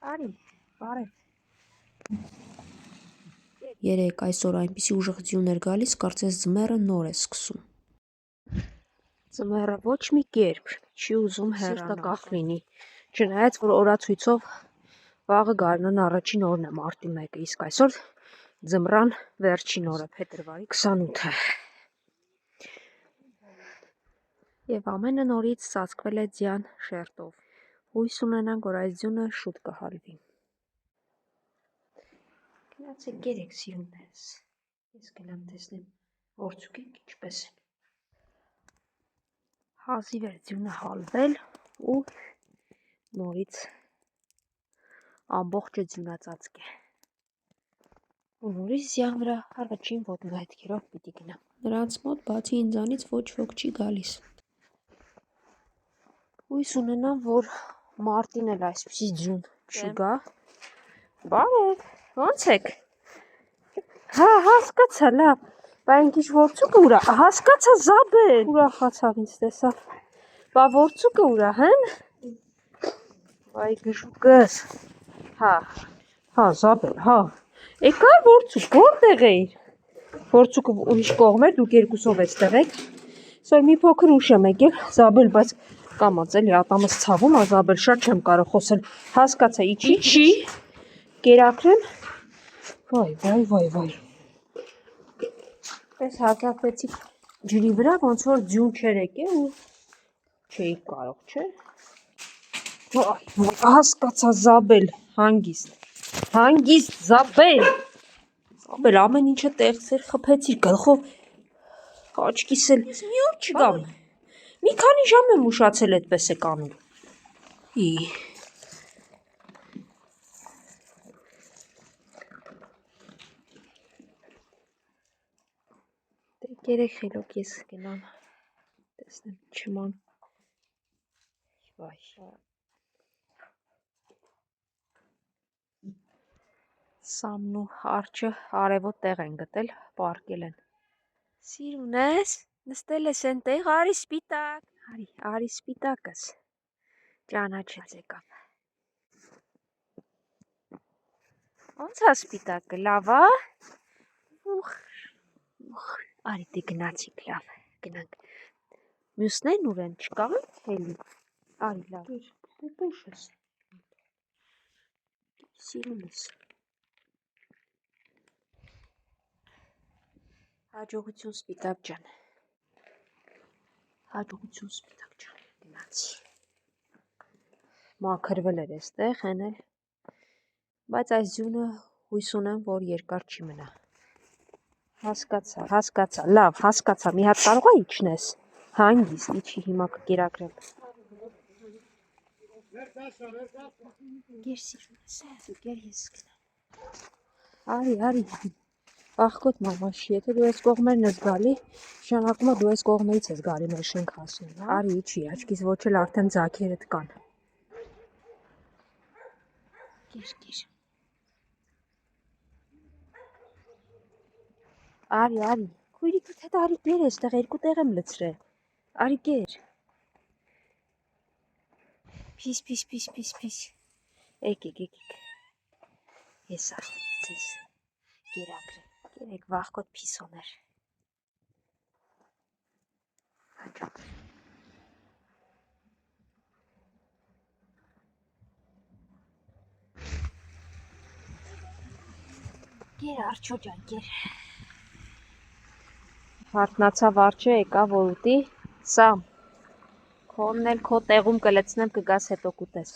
Արի, բարև։ Երեկ այսօր այնպիսի ուժեղություն էր գալիս, կարծես ձմեռը նոր է սկսում։ Ձմեռը ոչ մի կերպ չի ուզում հեռանալ, սիրտը կախ լինի, չնայած որ օրացույցով վաղը գարնան առաջին օրն է մարտի 1-ը, իսկ այսօր ձմռան վերջին օրը, փետրվարի 28-ը։ Եվ ամենը նորից ծածկվել է ձյան շերտով։ Հույս ունենանք, որ այս ձյունը շուտ կհալվի։ Գնացեք երեք սիրուններս, ես գնամ տեսնեմ որցուկենք ինչպես են։ Հազիվ էր ձյունը հալվել ու նորից ամբողջը ձյունածածկ է։ Ու նորից ձյան վրա առաջին ոտնահետքերով պիտի գնամ։ Նրանց մոտ բացի ինձանից ոչ ոք չի գալիս։ Հույս ունենամ, որ մարտին էլ այսպիսի ձյուն չգա։ Բարև, ո՞նց եք։ Հա, հասկացա, լավ։ Բա ինքիչ որցուկը ուրա, հասկացա Զաբել։ Ուրախացավ ինձ տեսավ։ Բա որցուկը ուրա, հեն։ Վայ գժուկս։ Հա, Զաբել, հա։ Եկա որցուկ, որտեղ էիր։ Որցուկը ուրիշ կողմ էր, դուք երկուսով էստեղ եք։ Սոր մի փոքր ուշ եմ եկել, Զաբել, բայց կամաց էլի ատամս ցավում, Զաբել, շատ չեմ կարող խոսել։ Հասկացա, ինչի։ Կերակրեմ։ Վայ։ Պես հակակվեցիք ջրի վրա, ոնց որ ձյուն չեր եկել ու չէի կարող, չէ։ Հասկացա, Զաբել, հանգիստ, Զաբել, ամեն ինչը տեղսեր խփեցիր, գլխով աչքիս էլ մի օր չգամ։ Մի քանի ժամ եմ ուշացել այդպես եք անում։ Երեք խելոք ես գնամ, տեսնեմ չման։ Սամն ու արջը արևոտ տեղ են գտել, պարկել են։ Սիրուն ես, նստել ես ենտեղ, արի սպիտակ, արի սպիտակս, ճանաչեց եկավ։ Ոնց է սպիտակը, լավ ա։ Արի դե գնացիք, լավ, գնանք։ Մյուսներն ուր են, չկան հելի։ Արի լավ, ուշ ես։ Սիրուն ես։ Հաջողություն սպիտակ ջան, գնացի։ Մաքրվել էր էստեղ, հեն էլ, բայց այս ձյունը հույս ունեմ, որ երկար չի մնա։ Հասկացա, լավ, հասկացա, մի հատ կարող է իջնես, հանգիստ, իջի հիմա կկերակրեմ։ Գեր սիրունս, գեր ես գնամ։ Արի, աղքոտ մամաշի, եթե դու ես կողմերն ես գալի, նշանակում է դու ես կողմերից ես գալի մեր շենք հասնում։ Արի, իջի, աչքիս ոչ էլ արդեն ձագերդ կան։ Գեր։ Արի, քույրիկ դու թե արի գեր էստեղ երկու տեղ եմ լցրել, արի գեր, փիս, եկեք, ես ձեզ գերակրեմ, գերեք վախկոտ փիսոներ, գեր արջո ջան, գեր, հարտնացավ արջը, եկա որ ուտի, Սամ, քոնն էլ քո տեղում կլցնեմ, կգաս հետո կուտես։